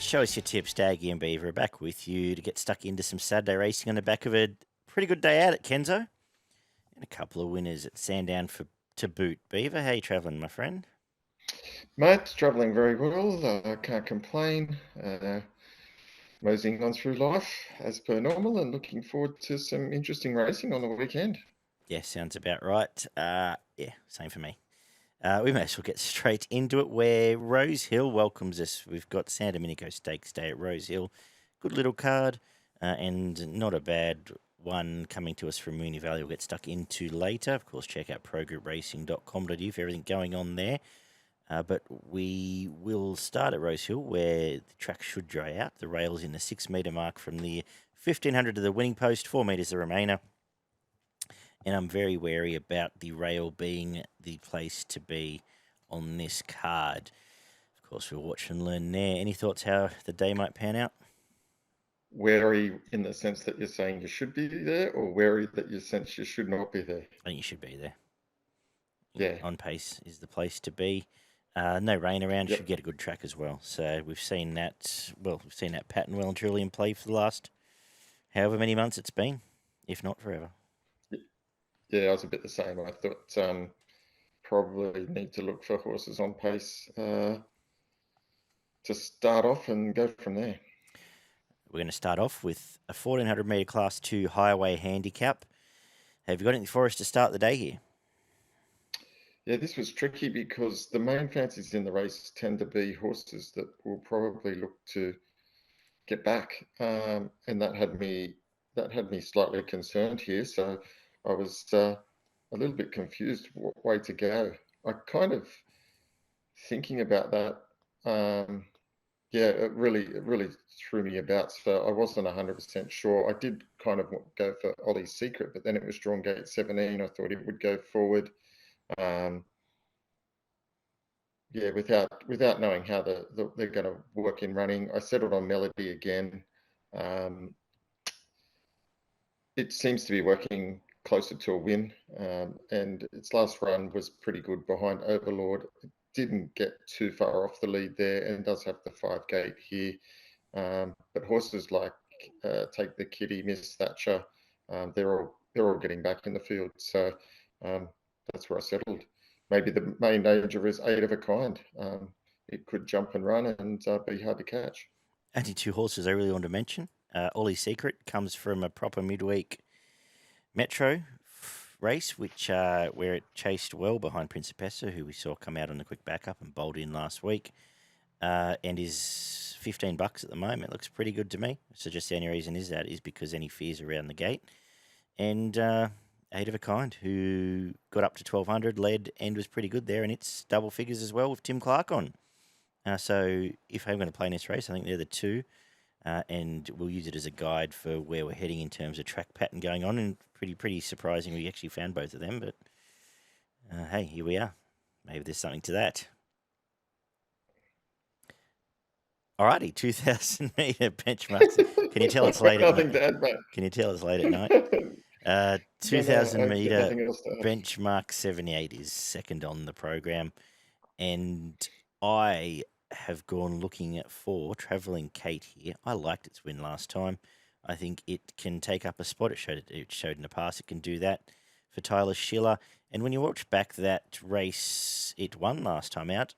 Show us your tips, Daggy and Beaver. Back with you to get stuck into some Saturday racing on the back of a pretty good day out at Kenzo. And a couple of winners at Sandown to boot. Beaver, how you travelling, my friend? Mate, travelling very well. Can't complain. Moseying on through life as per normal and looking forward to some interesting racing on the weekend. Yeah, sounds about right. Yeah, same for me. We may as well get straight into it where Rosehill welcomes us. We've got San Domenico Stakes Day at Rosehill. Good little card and not a bad one coming to us from Moonee Valley. We'll get stuck into later. Of course, check out progroupracing.com.au for everything going on there. But we will start at Rosehill where the track should dry out. The rail's in the 6 metre mark from the 1500 to the winning post, 4 metres the remainder. And I'm very wary about the rail being the place to be on this card. Of course, we'll watch and learn there. Any thoughts how the day might pan out? Wary in the sense that you're saying you should be there, or wary that you sense you should not be there? I think you should be there. Yeah. On pace is the place to be. No rain around, Yep. should get a good track as well. So we've seen that, we've seen that pattern well and truly in play for the last however many months it's been, if not forever. Yeah, I was a bit the same. I thought probably need to look for horses on pace to start off and go from there. We're going to start off with a 1400 metre Class 2 highway handicap. Have you got anything for us to start the day here? Yeah, this was tricky because the main fancies in the race tend to be horses that will probably look to get back, and that had me slightly concerned here. So I was a little bit confused what way to go. I kind of thinking about that. Yeah, it really threw me about. So I wasn't 100% sure. I did kind of go for Ollie's Secret, but then it was drawn gate 17. I thought it would go forward. Yeah, without knowing how they're going to work in running, I settled on Melody again. It seems to be working closer to a win, and its last run was pretty good behind Overlord. It didn't get too far off the lead there, and does have the 5 gate here. But horses like Take the Kitty, Miss Thatcher, they're all getting back in the field. So that's where I settled. Maybe the main danger is 8 of a kind. It could jump and run and be hard to catch. Only 2 horses I really want to mention. Ollie's Secret comes from a proper midweek metro race, which where it chased well behind Principessa, who we saw come out on the quick backup and bowled in last week, and is $15 at the moment. Looks pretty good to me. So just the only reason is because any fears around the gate. And 8 of a kind, who got up to 1200, led and was pretty good there, and it's double figures as well with Tim Clark on. So if I'm going to play in this race, I think they're the 2, and we'll use it as a guide for where we're heading in terms of track pattern going on. And pretty surprising we actually found both of them, but hey, here we are. Maybe there's something to that. Alrighty, 2,000 metre benchmarks. Can you tell it's late at night? To add, mate. Can you tell it's late at night? 2,000 metre benchmark 78 is second on the program, and I have gone looking for Travelling Kate here. I liked its win last time. I think it can take up a spot. It showed in the past it can do that for Tyler Schiller. And when you watch back that race it won last time out,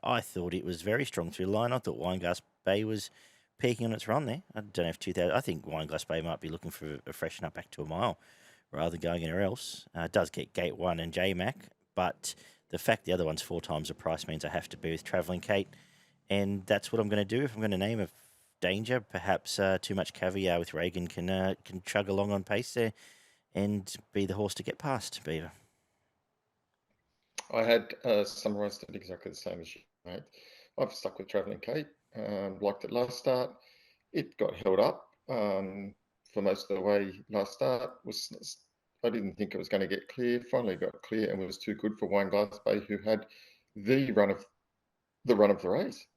I thought it was very strong through the line. I thought Wineglass Bay was peaking on its run there. I don't know if 2,000. I think Wineglass Bay might be looking for a freshen up back to a mile rather than going anywhere else. It does get Gate 1 and J-Mac, but the fact the other one's 4 times the price means I have to be with Travelling Kate, and that's what I'm going to do. If I'm going to name a danger, perhaps Too Much Caviar with Reagan can chug along on pace there and be the horse to get past, Beaver. I had summarised it exactly the same as you, mate. I've stuck with Travelling Kate. Liked it last start. It got held up for most of the way last start. I didn't think it was going to get clear. Finally got clear and was too good for Wineglass Bay, who had the run of the race.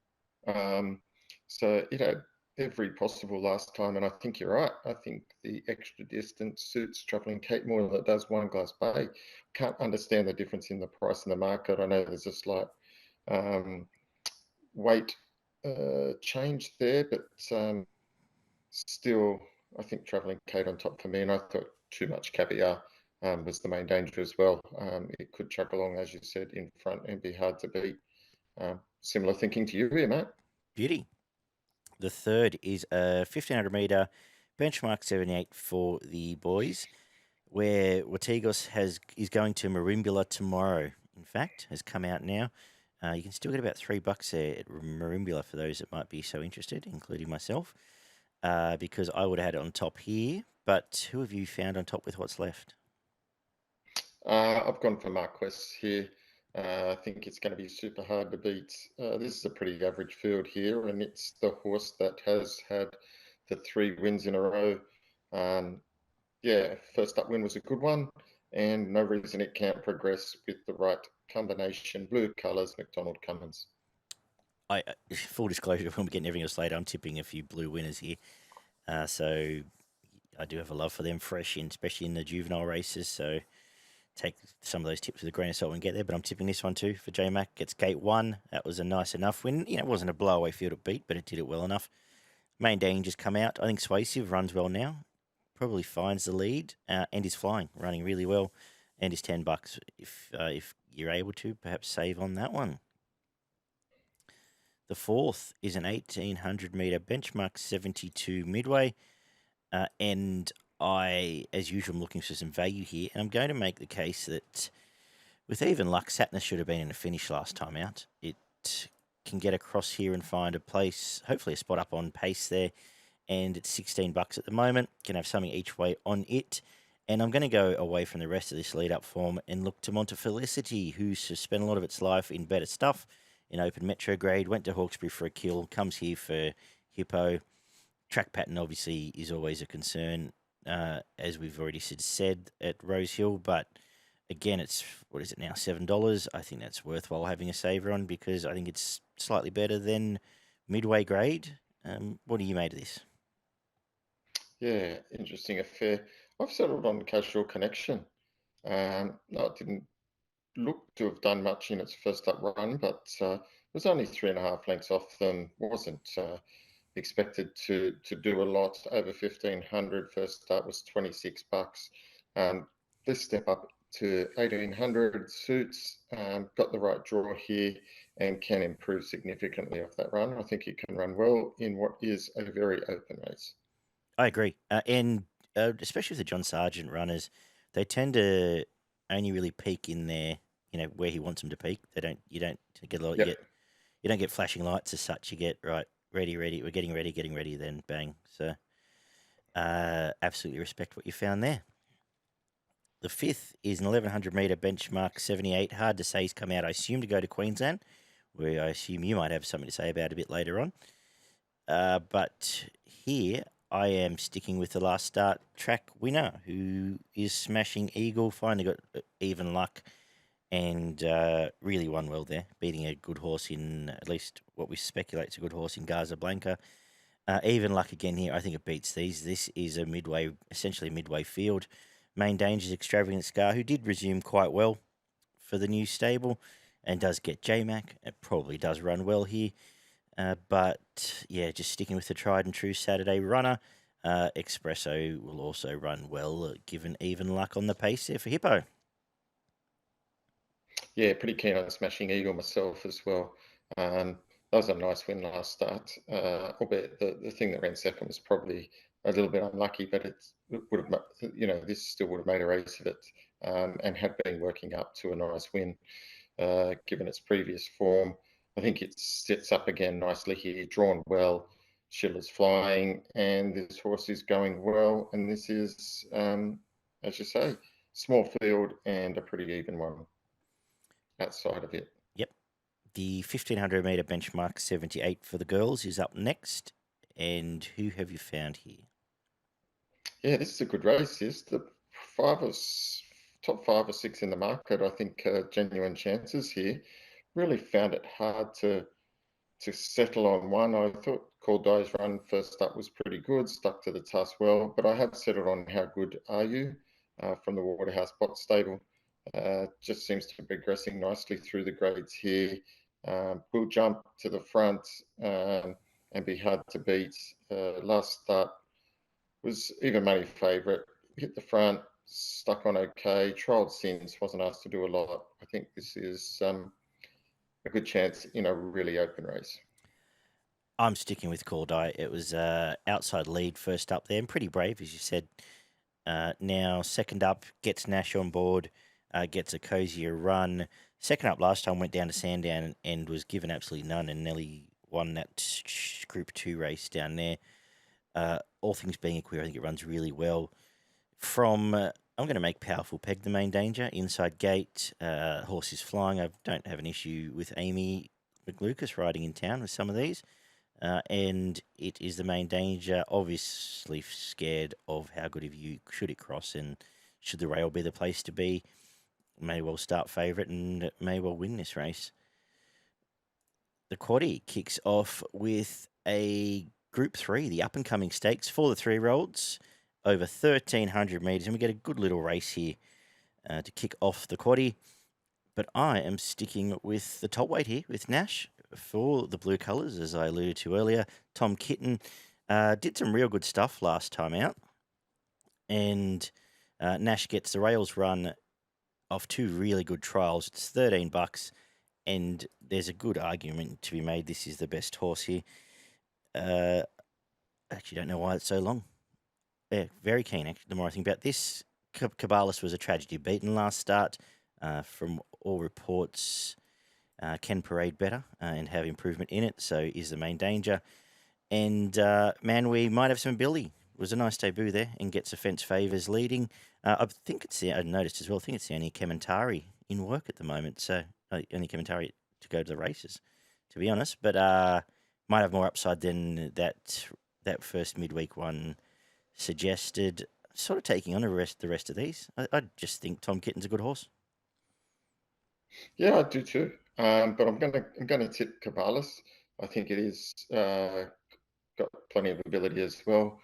So it had every possible last time, and I think you're right. I think the extra distance suits Travelling Kate more than it does Wineglass Bay. Can't understand the difference in the price in the market. I know there's a slight weight change there, but still, I think Travelling Kate on top for me, and I thought Too Much Caviar was the main danger as well. It could chuck along, as you said, in front and be hard to beat. Similar thinking to you here, Matt. Beauty. The third is a 1500 metre benchmark 78 for the boys, where Watigos is going to Marimbula tomorrow. In fact, has come out now. You can still get about $3 there at Marimbula for those that might be so interested, including myself, because I would have had it on top here. But who have you found on top with what's left? I've gone for Marquess here. I think it's going to be super hard to beat. This is a pretty average field here, and it's the horse that has had the 3 wins in a row. First up win was a good one, and no reason it can't progress with the right combination. Blue colours, McDonald Cummins. Full disclosure, when we're getting everything else later, I'm tipping a few blue winners here. So I do have a love for them fresh in, especially in the juvenile races. So take some of those tips with a grain of salt and get there. But I'm tipping this one too for J-Mac. Gets gate 1. That was a nice enough win. It wasn't a blowaway field to beat, but it did it well enough. Main Danger's come out. I think Swaysive runs well now. Probably finds the lead and is flying, running really well. And is $10 if you're able to perhaps save on that one. The fourth is an 1800 metre benchmark 72 midway. And I, as usual, am looking for some value here. And I'm going to make the case that with even luck, Satnus should have been in a finish last time out. It can get across here and find a place, hopefully a spot up on pace there. And it's $16 at the moment. Can have something each way on it. And I'm going to go away from the rest of this lead-up form and look to Montefelicity, who's spent a lot of its life in better stuff, in open metro grade, went to Hawkesbury for a kill, comes here for Hippo. Track pattern obviously is always a concern, as we've already said at Rosehill, but again, it's, what is it now, $7? I think that's worthwhile having a saver on because I think it's slightly better than midway grade. What do you made of this? Yeah, interesting affair. I've settled on Casual Connection. No, it didn't look to have done much in its first up run, but it was only 3.5 lengths off them. Wasn't expected to do a lot. Over 1500. First start was $26. This step up to 1800 suits. Got the right draw here and can improve significantly off that run. I think it can run well in what is a very open race. I agree, and especially with the John Sargent runners, they tend to only really peak in there, where he wants them to peak. You don't get a lot. Yep. You don't get flashing lights as such. You get right, ready. We're getting ready. Then bang. So, absolutely respect what you found there. The fifth is an 1100 metre benchmark 78. Hard to say he's come out. I assume to go to Queensland, where I assume you might have something to say about a bit later on. But here I am sticking with the last start track winner, who is Smashing Eagle. Finally got even luck and really won well there, beating a good horse in, at least what we speculate is a good horse in Casablanca. Even luck again here. I think it beats these. This is essentially a midway field. Main Danger's Extravagant Scar, who did resume quite well for the new stable and does get J-Mac. It probably does run well here. But, yeah, just sticking with the tried and true Saturday runner. Espresso will also run well, given even luck on the pace there for Hippo. Yeah, pretty keen on Smashing Eagle myself as well. That was a nice win last start, albeit the thing that ran second was probably a little bit unlucky, but it would have, this still would have made a race of it, and had been working up to a nice win, given its previous form. I think it sits up again nicely here, drawn well. Schiller's flying, and this horse is going well. And this is, as you say, small field and a pretty even one outside of it. Yep. The 1500 metre benchmark 78 for the girls is up next. And who have you found here? Yeah, this is a good race. Yes, the top 5 or 6 in the market, I think, genuine chances here. Really found it hard to settle on one. I thought Cordai's run first up was pretty good, stuck to the task well, but I have settled on How Good Are You from the Waterhouse Bot stable. Just seems to be progressing nicely through the grades here. will jump to the front and be hard to beat. Last start was even money favourite, hit the front, stuck on okay, trialled since, wasn't asked to do a lot. I think this is a good chance in a really open race. I'm sticking with Corday. It was outside lead first up there, and pretty brave, as you said. Now second up, gets Nash on board, gets a cozier run. Second up last time went down to Sandown and was given absolutely none, and nearly won that Group 2 race down there. All things being equal, I think it runs really well. From I'm going to make Powerful Peg the main danger. Inside gate, horse is flying. I don't have an issue with Amy McLucas riding in town with some of these. And it is the main danger. Obviously scared of how good of you should it cross, and should the rail be the place to be, may well start favourite and may well win this race. The quaddie kicks off with a Group 3, the up-and-coming stakes for the 3-year-olds, over 1,300 metres, and we get a good little race here to kick off the quaddie. But I am sticking with the top weight here, with Nash, for the blue colours, as I alluded to earlier. Tom Kitten did some real good stuff last time out, and Nash gets the rails run off 2 really good trials. It's $13, and there's a good argument to be made this is the best horse here. I actually don't know why it's so long. Yeah, very keen, actually, the more I think about this. Cabalas was a tragedy beaten last start. From all reports, can parade better and have improvement in it, so is the main danger. And we might have some ability. It was a nice debut there and gets a fence favours leading. I think it's I noticed as well, I think it's the only Kementari in work at the moment, so only Kementari to go to the races, to be honest. But might have more upside than that first midweek one suggested. Sort of taking on the rest of these. I just think Tom Kitten's a good horse. Yeah, I do too. But I'm gonna tip Cabalas. I think it is got plenty of ability as well.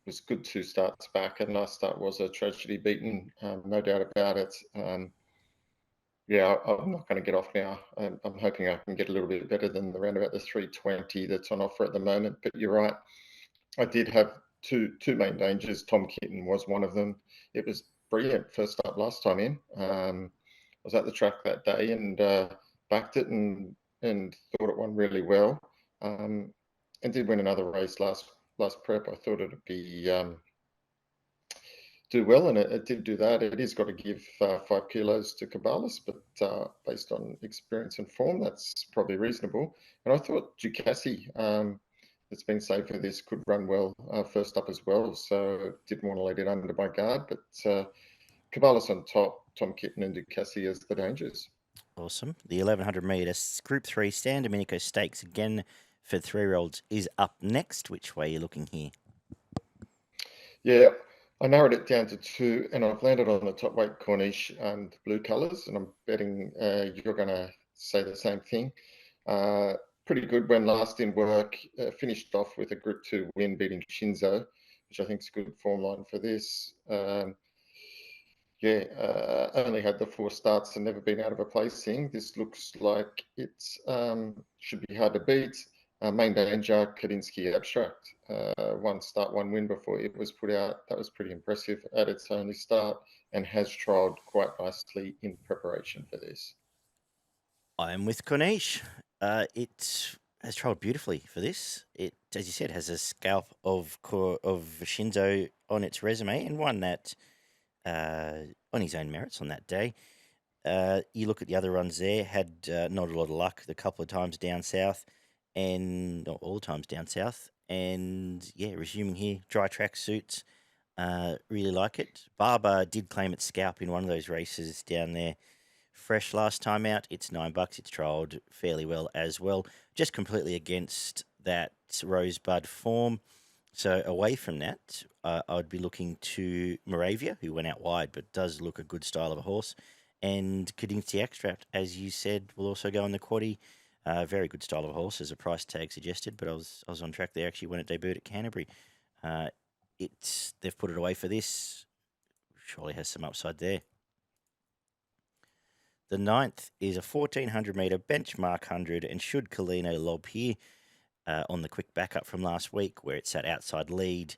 It was good 2 starts back, and last start was a tragedy beaten, no doubt about it. Yeah, I'm not going to get off now. I'm hoping I can get a little bit better than around about the 320 that's on offer at the moment. But you're right, I did have two main dangers. Tom Kitten was one of them. It was brilliant first up last time in. I was at the track that day and backed it and thought it won really well. And did win another race last prep. I thought it'd be do well, and it did do that. It is got to give 5 kilos to Cabalas, but based on experience and form, that's probably reasonable. And I thought Ducassi, that's been saved for this, could run well first up as well, so didn't want to let it under my guard. But Cabalas on top, Tom Kitten and Ducassi as the dangers. Awesome. The 1,100 metre Group 3 San Domenico Stakes, again for 3-year-olds, is up next. Which way are you looking here? Yeah, I narrowed it down to 2, and I've landed on the top weight Corniche and blue colours, and I'm betting you're going to say the same thing. Pretty good when last in work, finished off with a Group 2 win beating Shinzo, which I think is a good form line for this. Only had the 4 starts and never been out of a placing. This looks like it should be hard to beat. Main danger, Kadinsky Abstract. 1 start, 1 win before it was put out. That was pretty impressive at its only start, and has trialled quite nicely in preparation for this. I am with Corniche. It has trialled beautifully for this. It, as you said, has a scalp of Shinzo on its resume and won that on his own merits on that day. You look at the other runs there, had not a lot of luck the couple of times down south, and not all the times down south. And yeah, resuming here, dry track suits. Really like it. Barber did claim its scalp in one of those races down there. Fresh last time out. It's $9. It's trialled fairly well as well. Just completely against that Rosebud form. So away from that, I'd be looking to Moravia, who went out wide, but does look a good style of a horse. And Kadinsky Extract, as you said, will also go in the quaddie. Very good style of a horse, as a price tag suggested, but I was on track there actually when it debuted at Canterbury. They've put it away for this. Surely has some upside there. The 9th is a 1400 metre benchmark 100 and should Colino lob here on the quick backup from last week where it sat outside lead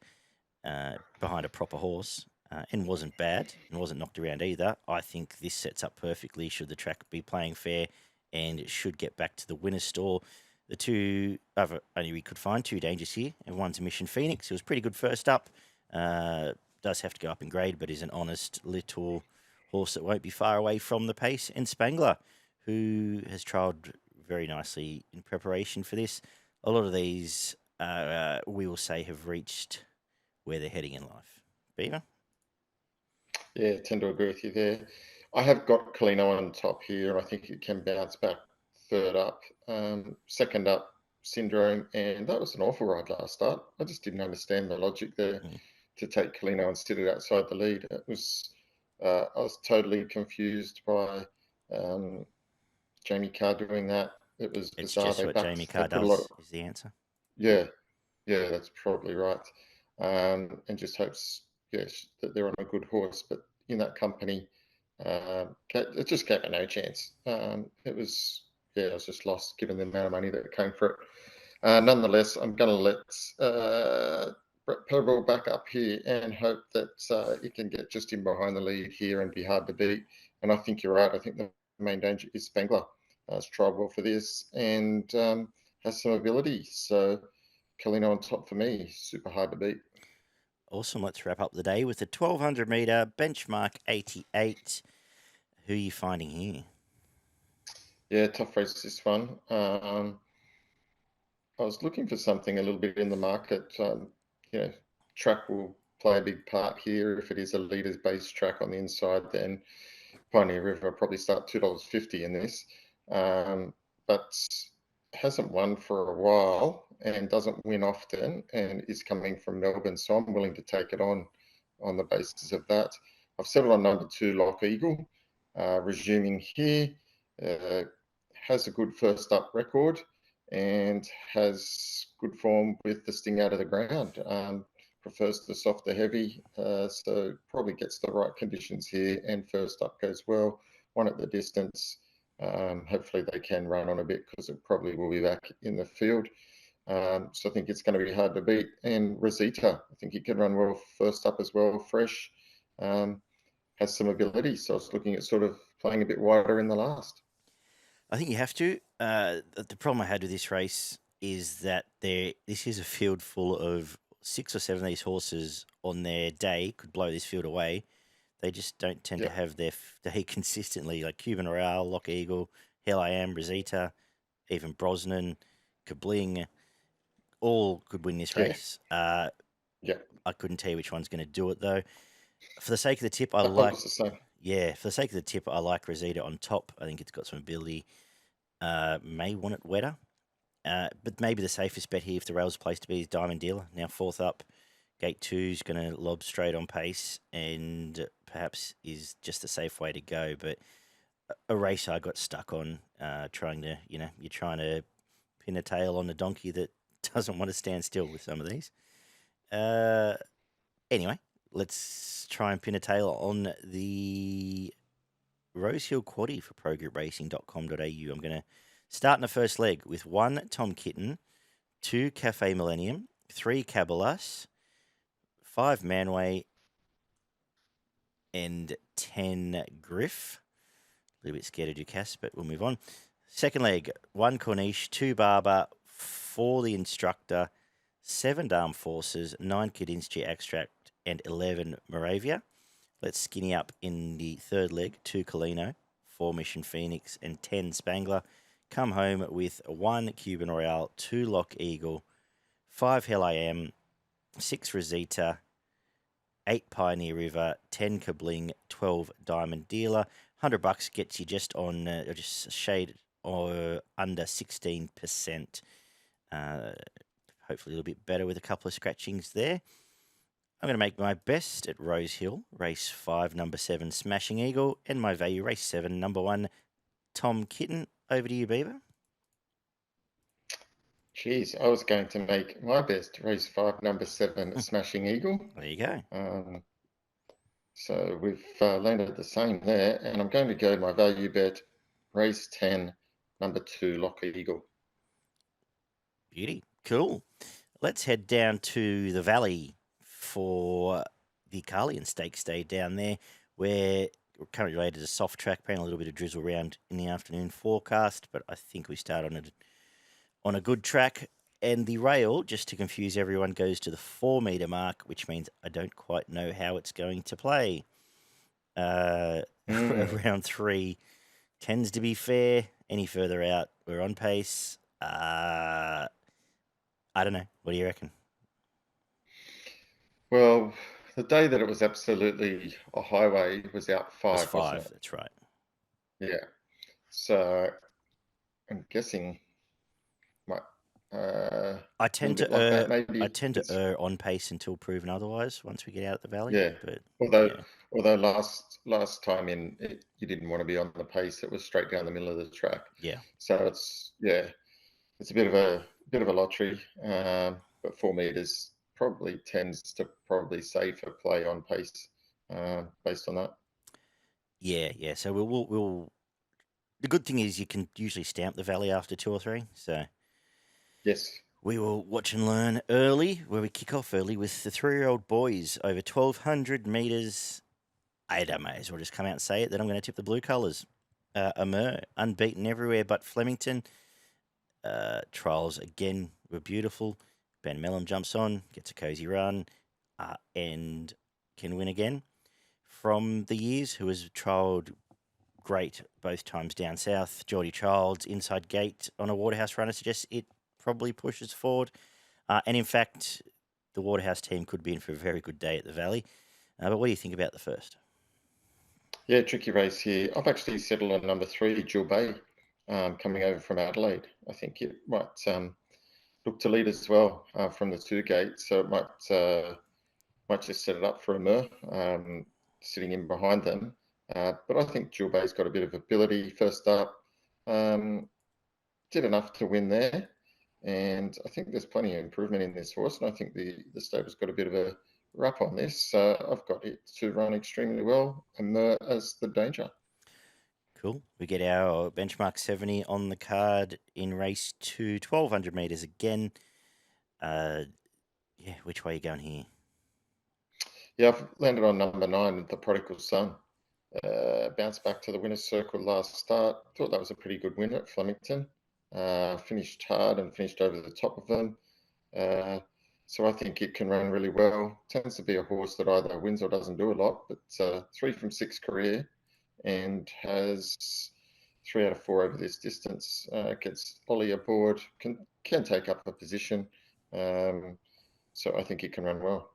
behind a proper horse and wasn't bad and wasn't knocked around either. I think this sets up perfectly should the track be playing fair and it should get back to the winner's stall. The two, only we could find two dangers here, and one's a Mission Phoenix. It was pretty good first up. Does have to go up in grade, but is an honest little horse that won't be far away from the pace. And Spangler, who has trialled very nicely in preparation for this. A lot of these, we will say, have reached where they're heading in life. Beaver? Yeah, I tend to agree with you there. I have got Colino on top here. I think it can bounce back third up. Second up, Syndrome, and that was an awful ride last start. I just didn't understand the logic there to take Colino and sit it outside the lead. It was, I was totally confused by Jamie Carr doing that. It was It's bizarre. just what Jamie Carr does is the answer. Yeah, that's probably right. And just hopes, yes, that they're on a good horse. But in that company, it just gave it no chance. It was, I was just lost given the amount of money that came for it. Nonetheless, I'm going to let Brett Pebble back up here and hope that it can get just in behind the lead here and be hard to beat. And I think you're right. I think the main danger is Spangler. It's tried well for this and has some ability. So Colino on top for me, super hard to beat. Awesome. Let's wrap up the day with the 1200 metre benchmark 88. Who are you finding here? Yeah, tough race this one. I was looking for something a little bit in the market. Track will play a big part here. If it is a leaders based track on the inside, then Pioneer River will probably start $2.50 in this. But hasn't won for a while and doesn't win often and is coming from Melbourne. So I'm willing to take it on the basis of that. I've settled on number 2, Loch Eagle, resuming here. Has a good first up record and has good form with the sting out of the ground. Prefers the softer heavy, so probably gets the right conditions here and first up goes well. One at the distance. Hopefully they can run on a bit because it probably will be back in the field. So I think it's going to be hard to beat. And Rosita, I think he can run well first up as well, fresh, has some ability. So I was looking at sort of playing a bit wider in the last. I think you have to. The problem I had with this race is that this is a field full of 6 or 7 of these horses on their day could blow this field away. They just don't tend to have their day consistently, like Cuban Royale, Loch Eagle, Hell I Am, Rosita, even Brosnan, Kabling, all could win this race. I couldn't tell you which one's going to do it, though. For the sake of the tip, I like... Yeah, for the sake of the tip, I like Rosita on top. I think it's got some ability. May want it wetter. But maybe the safest bet here, if the rail's place to be, is Diamond Dealer. Now 4th up. Gate 2's going to lob straight on pace and perhaps is just a safe way to go. But a race I got stuck on trying to, you're trying to pin a tail on a donkey that doesn't want to stand still with some of these. Anyway, let's try and pin a tail on the Rosehill Quaddie for progroupracing.com.au. I'm going to start in the first leg with 1 Tom Kitten, 2 Cafe Millennium, 3 Cabalas, 5 Manway, and 10 Griff. A little bit scared of Ducasse, but we'll move on. Second leg, 1 Corniche, 2 Barber, 4 The Instructor, 7 Darm Forces, 9 Kedinsky Extract, and 11 Moravia. Let's skinny up in the third leg, 2 Colino, 4 Mission Phoenix, and 10 Spangler. Come home with 1 Cuban Royale, 2 Loch Eagle, 5 Hell I Am, 6 Rosita, 8 Pioneer River, 10 Kabling, 12 Diamond Dealer. $100 gets you just on, just a shade or under 16%. Hopefully a little bit better with a couple of scratchings there. I'm going to make my best at Rosehill, race 5, number 7, Smashing Eagle, and my value, race 7, number 1, Tom Kitten. Over to you, Beaver. Geez, I was going to make my best, race 5, number 7, Smashing Eagle. There you go. So we've landed the same there, and I'm going to go my value bet, race 10, number 2, Loch Eagle. Beauty. Cool. Let's head down to the valley for the Carlyon Stakes Day down there, where we're currently rated a soft track, apparently a little bit of drizzle around in the afternoon forecast, but I think we start on a good track. And the rail, just to confuse everyone, goes to the 4 metre mark, which means I don't quite know how it's going to play. Round 3 tends to be fair. Any further out, we're on pace. I don't know. What do you reckon? Well, the day that it was absolutely a highway was out 5, It was 5, wasn't it? that's right. Yeah. So I'm guessing I tend to like err. that, maybe. I tend to err on pace until proven otherwise. Once we get out of the valley, Yeah. but Although last time in you didn't want to be on the pace, it was straight down the middle of the track. yeah. So it's a bit of a lottery. But 4 meters probably tends to safer play on pace based on that. Yeah. So we'll. The good thing is you can usually stamp the valley after 2 or 3. So Yes. we will watch and learn early, where we kick off early with the 3-year-old boys over 1,200 meters. I may as well just come out and say it that I'm going to tip the blue colours. Amur, unbeaten everywhere but Flemington. Trials again were beautiful. Ben Mellum jumps on, gets a cosy run, and can win again. From the years, who has trialled great both times down south, Geordie Childs inside gate on a Waterhouse runner suggests it probably pushes forward. And in fact, the Waterhouse team could be in for a very good day at the Valley. But what do you think about the first? Yeah, tricky race here. I've actually settled on number 3, Jill Bay, coming over from Adelaide. I think it might look to lead as well from the 2 gates, so it might just set it up for Amur, sitting in behind them. But I think Jill Bay's got a bit of ability first up. Did enough to win there, and I think there's plenty of improvement in this horse, and I think the stable's got a bit of a rap on this. So I've got it to run extremely well, and as the danger. Cool. We get our benchmark 70 on the card in race 2, 1,200 metres again. Yeah, which way are you going here? Yeah, I've landed on number 9, the Prodigal Son. Bounced back to the winner's circle last start. Thought that was a pretty good win at Flemington. Finished hard and finished over the top of them. So I think it can run really well. Tends to be a horse that either wins or doesn't do a lot, but 3 from 6 career and has 3 out of 4 over this distance. Gets Ollie aboard, can take up a position. So I think it can run well.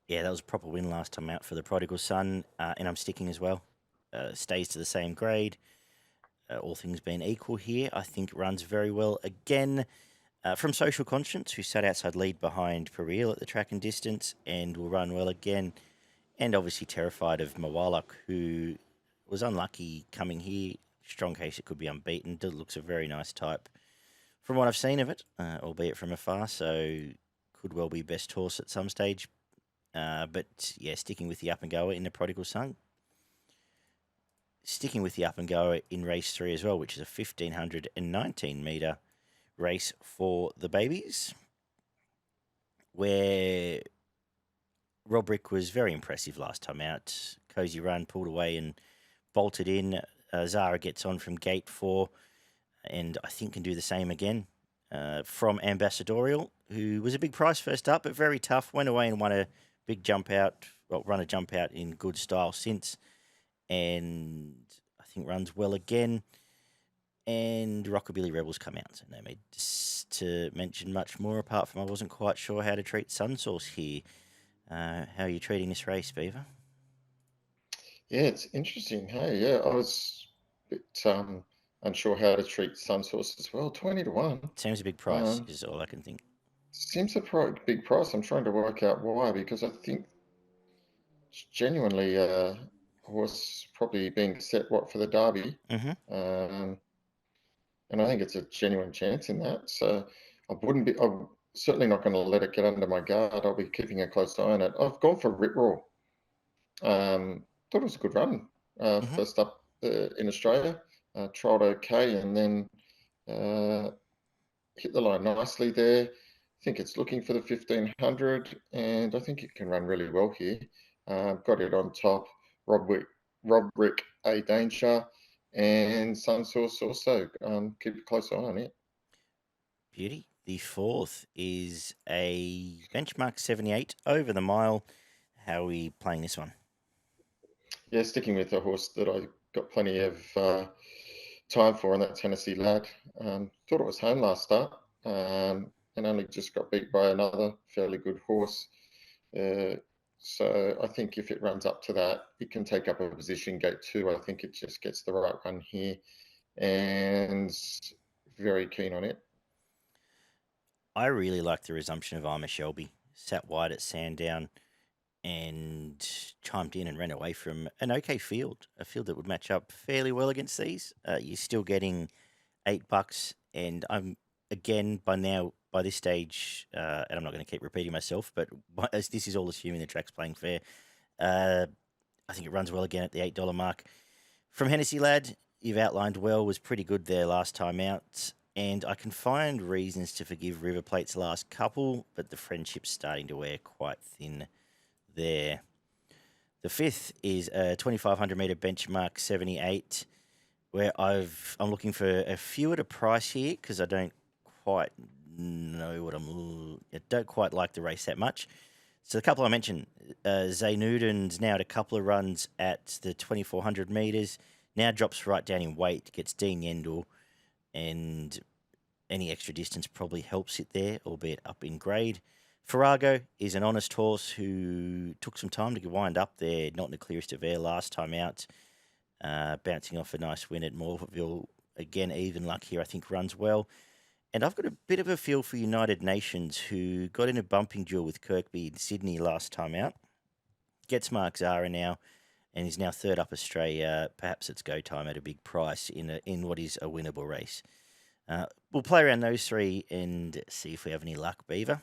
Yeah, that was a proper win last time out for the Prodigal Son, and I'm sticking as well. Stays to the same grade. All things being equal here, I think runs very well again. From Social Conscience, who sat outside lead behind Pereel at the track and distance and will run well again. And obviously terrified of Mawalak, who was unlucky coming here. Strong case it could be unbeaten. It looks a very nice type from what I've seen of it, albeit from afar, so could well be best horse at some stage. But yeah, sticking with the up and goer in the Prodigal Son. Sticking with the up and goer in race 3 as well, which is a 1,519 metre race for the babies, where Roderick was very impressive last time out. Cozy run, pulled away and bolted in. Zara gets on from gate 4 and I think can do the same again. From Ambassadorial, who was a big price first up, but very tough. Went away and won a big jump out, run a jump out in good style since. And I think runs well again. And Rockabilly Rebels come out. So no need to mention much more, apart from I wasn't quite sure how to treat Sunsource here. How are you treating this race, Beaver? Yeah, it's interesting. Hey, yeah, I was a bit unsure how to treat Sunsource as well. 20 to 1. Seems a big price, is all I can think. Seems a big price. I'm trying to work out why, because I think it's genuinely a horse probably being set for the Derby. Mm-hmm. And I think it's a genuine chance in that. So I'm certainly not going to let it get under my guard. I'll be keeping a close eye on it. I've gone for Rip Roar. Thought it was a good run. Hmm. First up in Australia, trialled okay, and then hit the line nicely there. I think it's looking for the 1500, and I think it can run really well here. Got it on top. Roderick A Danger, and Sunsource also. Keep a close eye on it. Beauty. The fourth is a benchmark 78 over the mile. How are we playing this one? Yeah, sticking with a horse that I got plenty of time for on that Tennessee Lad. Thought it was home last start, and only just got beat by another fairly good horse. Uh, so I think if it runs up to that, it can take up a position gate 2. I think it just gets the right run here, and very keen on it. I really like the resumption of Armour Shelby. Sat wide at Sandown and chimed in and ran away from an okay field, a field that would match up fairly well against these. You're still getting $8, and I'm again by this stage, and I'm not going to keep repeating myself, but as this is all assuming the track's playing fair. I think it runs well again at the $8 mark. From Hennessy Lad, you've outlined well, was pretty good there last time out. And I can find reasons to forgive River Plate's last couple, but the friendship's starting to wear quite thin there. The fifth is a 2,500 metre benchmark 78, where I'm looking for a few at a price here because I don't quite know what I don't quite like the race that much. So the couple I mentioned, Zaynuden's now at a couple of runs at the 2,400 metres, now drops right down in weight, gets Dean Yendall, and any extra distance probably helps it there, albeit up in grade. Farrago is an honest horse who took some time to wind up there, not in the clearest of air last time out, bouncing off a nice win at Morville. Again, even luck here, I think runs well. And I've got a bit of a feel for United Nations, who got in a bumping duel with Kirkby in Sydney last time out. Gets Mark Zara now, and is now third up Australia. Perhaps it's go time at a big price in what is a winnable race. We'll play around those three and see if we have any luck, Beaver.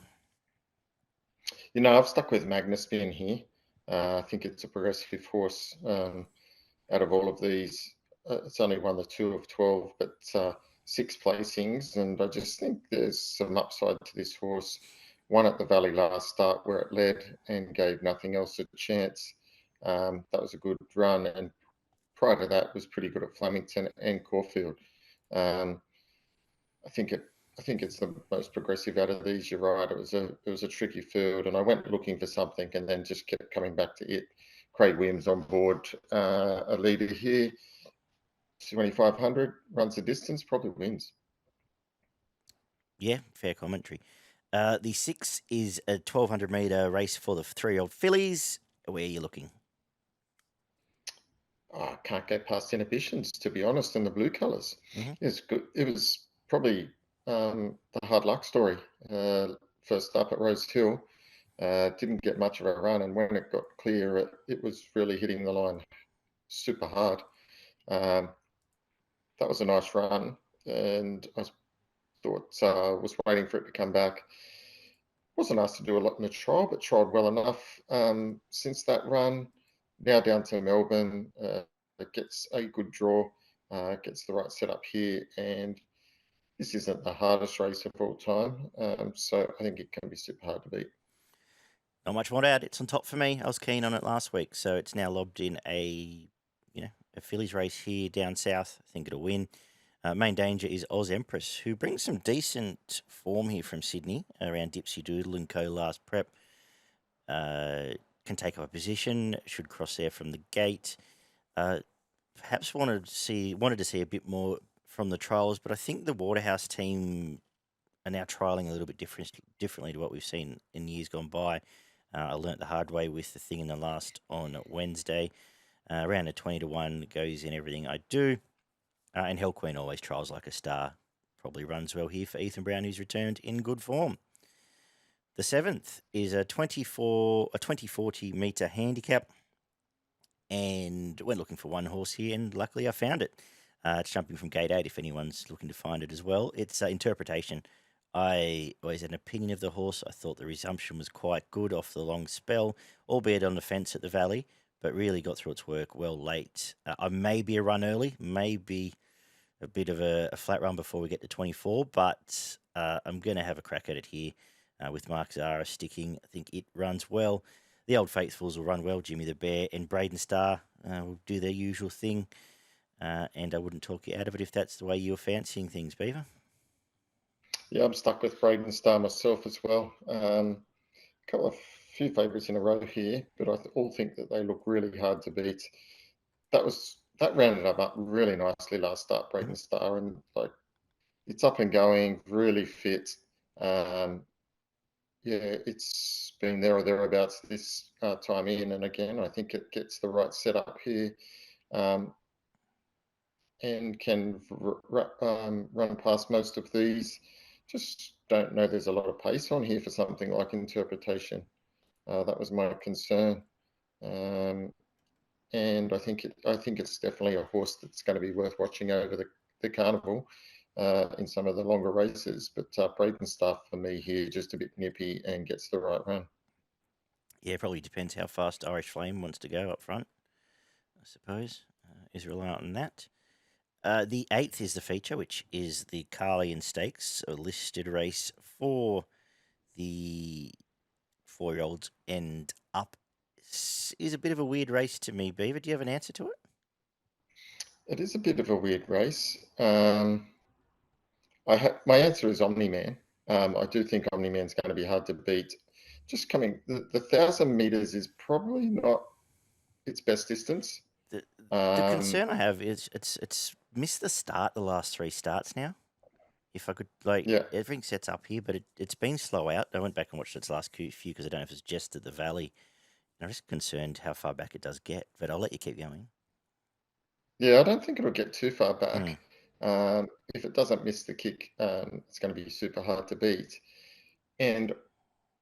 I've stuck with Magnus being here. I think it's a progressive horse. Out of all of these, it's only won the 2 of 12, but 6 placings, and I just think there's some upside to this horse. Won at the Valley last start where it led and gave nothing else a chance. That was a good run, and prior to that was pretty good at Flemington and Caulfield. Um, I think it's the most progressive out of these. You're right. It was a tricky field, and I went looking for something, and then just kept coming back to it. Craig Williams on board, a leader here. 2,500 runs the distance, probably wins. Yeah, fair commentary. The six is a 1,200 metre race for the 3-year-old fillies. Where are you looking? I can't get past Inhibitions, to be honest, in the blue colours. Mm-hmm. It's good. It was probably the hard luck story. First up at Rosehill, didn't get much of a run, and when it got clear, it was really hitting the line super hard. That was a nice run, and I thought was waiting for it to come back. Wasn't asked to do a lot in the trial, but tried well enough since that run. Now down to Melbourne, it gets a good draw, gets the right setup here, and this isn't the hardest race of all time, so I think it can be super hard to beat. Not much more to add. It's on top for me. I was keen on it last week, so it's now lobbed in a fillies race here down south. I think it'll win. Main danger is Oz Empress, who brings some decent form here from Sydney around Dipsy Doodle and Co. last prep. Can take up a position, should cross there from the gate. Perhaps wanted to see a bit more from the trials, but I think the Waterhouse team are now trialling a little bit differently to what we've seen in years gone by. I learnt the hard way with the thing in the last on Wednesday. Around a 20-1 goes in everything I do. And Hell Queen always trials like a star. Probably runs well here for Ethan Brown, who's returned in good form. The seventh is a 2040 metre handicap. And went looking for one horse here, and luckily I found it. It's jumping from gate 8 if anyone's looking to find it as well. It's interpretation. I always had an opinion of the horse. I thought the resumption was quite good off the long spell, albeit on the fence at the Valley. but really got through its work well late. I may be a run early, maybe a bit of a flat run before we get to 24, but I'm going to have a crack at it here with Mark Zara sticking. I think it runs well. The Old Faithfuls will run well. Jimmy the Bear and Braden Star will do their usual thing, and I wouldn't talk you out of it if that's the way you're fancying things, Beaver. Yeah, I'm stuck with Braden Star myself as well. Few favourites in a row here, but I all think that they look really hard to beat. That rounded up really nicely last start, Braden Star, and like it's up and going, really fit. Yeah, it's been there or thereabouts this time in, and again, I think it gets the right setup here, and can run past most of these. Just don't know there's a lot of pace on here for something like Interpretation. That was my concern. And I think it's definitely a horse that's going to be worth watching over the carnival in some of the longer races. But Braden Star for me here, just a bit nippy and gets the right run. Yeah, probably depends how fast Irish Flame wants to go up front, I suppose. Is reliant on that. The 8th is the feature, which is the Carlyon Stakes, a listed race for the 4-year-olds and up. Is a bit of a weird race to me, Beaver. Do you have an answer to it? It is a bit of a weird race. My answer is Omni-Man. I do think Omni-Man's going to be hard to beat. Just coming, the 1,000 meters is probably not its best distance. The concern I have is it's missed the start the last 3 starts now. If I could, everything sets up here, but it's been slow out. I went back and watched its last few because I don't know if it's just at the Valley. I'm just concerned how far back it does get, but I'll let you keep going. Yeah, I don't think it'll get too far back. If it doesn't miss the kick, it's going to be super hard to beat. And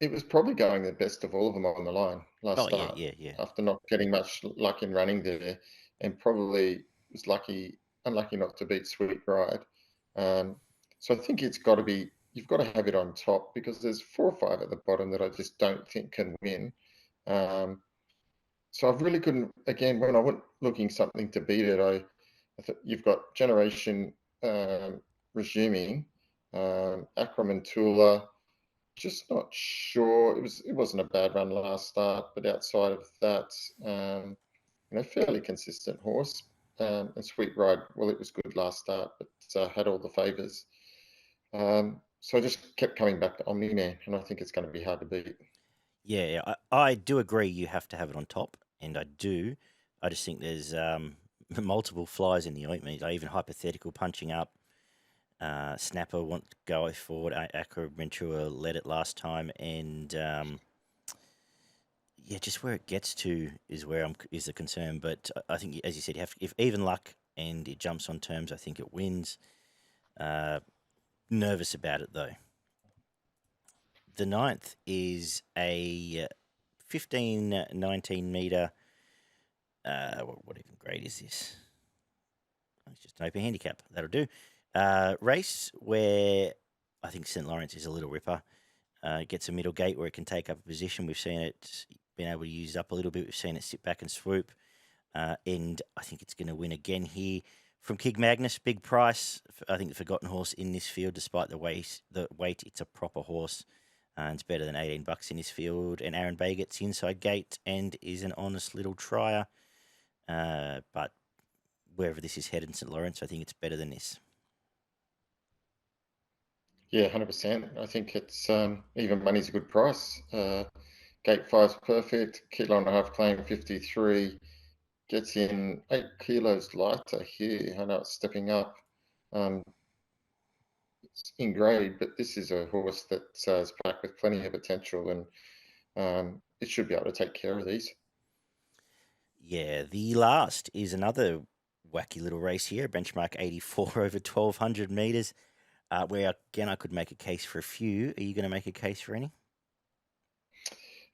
it was probably going the best of all of them on the line last start. Yeah. After not getting much luck in running there, and probably was unlucky not to beat Sweet Ride. So I think you've got to have it on top because there's 4 or 5 at the bottom that I just don't think can win. So I really couldn't. Again, when I went looking something to beat it, I thought you've got Generation resuming, Ackerman Tula. Just not sure. It wasn't a bad run last start, but outside of that, fairly consistent horse. And Sweet Ride, well, it was good last start, but had all the favours. So I just kept coming back to Omni Man, and I think it's going to be hard to beat. Yeah, I do agree you have to have it on top, and I do. I just think there's multiple flies in the ointment. Even hypothetical punching up. Snapper wants to go forward. Accra Ventura led it last time, and just where it gets to is the concern. But I think, as you said, if even luck and it jumps on terms, I think it wins. Nervous about it though. The 9th is a 15-19 metre. What even grade is this? It's just an open handicap. That'll do. Race where I think St. Lawrence is a little ripper. Gets a middle gate where it can take up a position. We've seen it been able to use it up a little bit. We've seen it sit back and swoop. And I think it's going to win again here. From King Magnus, big price. I think the forgotten horse in this field, despite the weight, it's a proper horse. And it's better than $18 in this field. And Aaron Bay gets the inside gate and is an honest little trier. But wherever this is headed in St. Lawrence, I think it's better than this. Yeah, 100%. I think it's even money's a good price. Gate 5's perfect. 1.5 claim 53. Gets in 8 kilos lighter here. I know it's stepping up. It's in grade, but this is a horse that's packed with plenty of potential, and it should be able to take care of these. Yeah, the last is another wacky little race here, benchmark 84 over 1,200 metres, where, again, I could make a case for a few. Are you going to make a case for any?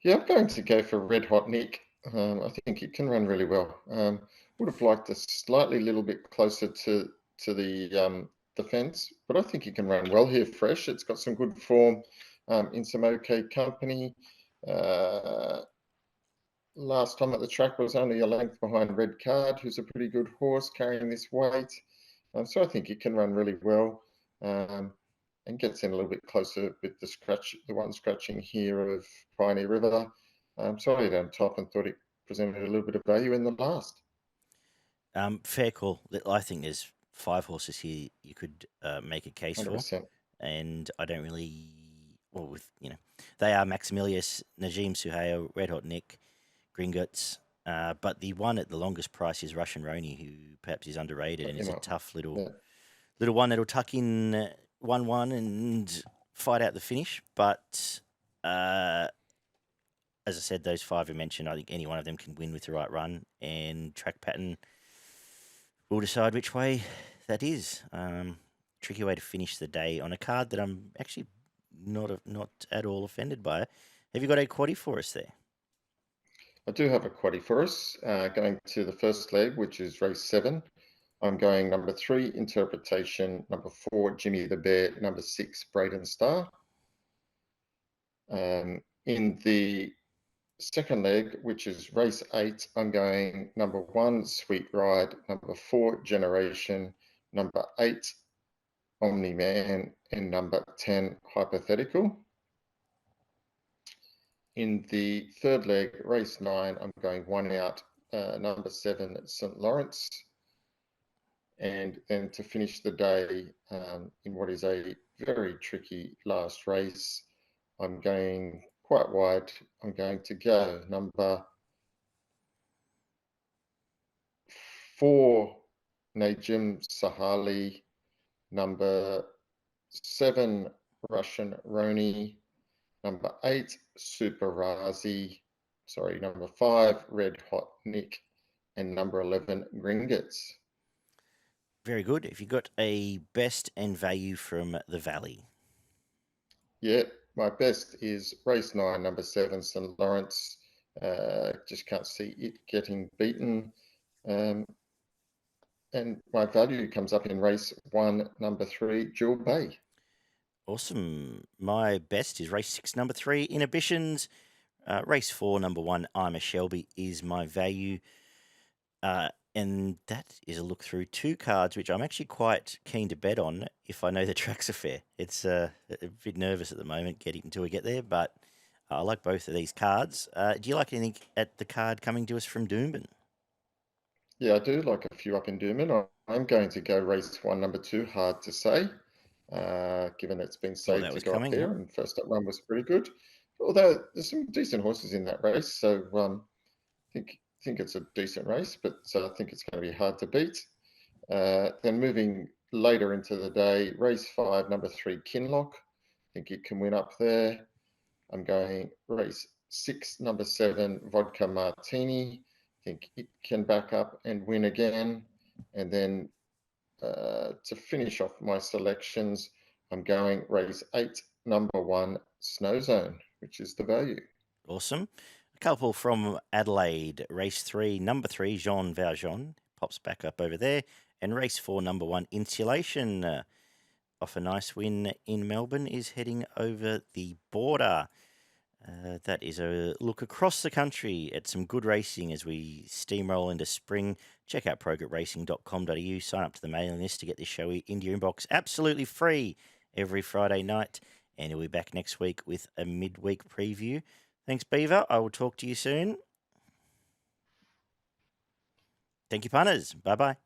Yeah, I'm going to go for Red Hot Nick. I think it can run really well. Would have liked a slightly little bit closer to the fence, but I think he can run well here fresh. It's got some good form in some okay company. last time at the track was only a length behind Red Card, who's a pretty good horse carrying this weight. So I think it can run really well, and gets in a little bit closer with the one scratching here of Pioneer River. So I had on top and thought it presented a little bit of value in the last. Fair call. I think there's 5 horses here you could make a case 100%. for, and I don't really. Well, they are Maximilius, Najim Suhail, Red Hot Nick, Gringotts, but the one at the longest price is Russian Roni, who perhaps is underrated and is a tough little one that'll tuck in 1-1 and fight out the finish. But as I said, those 5 you mentioned, I think any one of them can win with the right run, and track pattern will decide which way that is. Tricky way to finish the day on a card that I'm actually not at all offended by. Have you got a quaddie for us there? I do have a quaddie for us, going to the first leg, which is race 7. I'm going number 3, Interpretation, number 4, Jimmy the Bear, number 6, Braden Star. In the second leg, which is race 8, I'm going number 1, Sweet Ride, number 4, Generation, number 8, Omni Man, and number 10, Hypothetical. In the third leg, race 9, I'm going 1 out, number 7, St. Lawrence. And then to finish the day in what is a very tricky last race, I'm going quite wide. I'm going to go number 4, Najim Sahali, number 7, Russian Roni, number 8, Super Razi, number 5, Red Hot Nick, and number 11, Gringotts. Very good. If you got a best and value from the Valley? Yeah, my best is race 9, number 7, St. Lawrence. Just can't see it getting beaten. And my value comes up in race 1, number 3, Jewel Bay. Awesome. My best is race 6, number 3, Inhibitions. Race 4, number 1, I'm a Shelby is my value. And that is a look through 2 cards, which I'm actually quite keen to bet on if I know the tracks are fair. It's a bit nervous at the moment until we get there, but I like both of these cards. Do you like anything at the card coming to us from Doomben? Yeah, I do like a few up in Doomben. I'm going to go race 1, number 2, Hard to Say, given it's been saved to go up there, and first up run was pretty good. Although there's some decent horses in that race, so I think it's a decent race, but I think it's going to be hard to beat. Then moving later into the day, race 5, number 3, Kinloch. I think it can win up there. I'm going race 6, number 7, Vodka Martini. I think it can back up and win again. And then to finish off my selections, I'm going race 8, number 1, Snow Zone, which is the value. Awesome. A couple from Adelaide. Race 3, number 3, Jean Valjean. Pops back up over there. And race 4, number 1, Insulation. Off a nice win in Melbourne, is heading over the border. That is a look across the country at some good racing as we steamroll into spring. Check out progretracing.com.au. Sign up to the mailing list to get this show into your inbox absolutely free every Friday night. And we'll be back next week with a midweek preview. Thanks, Beaver. I will talk to you soon. Thank you, punters. Bye-bye.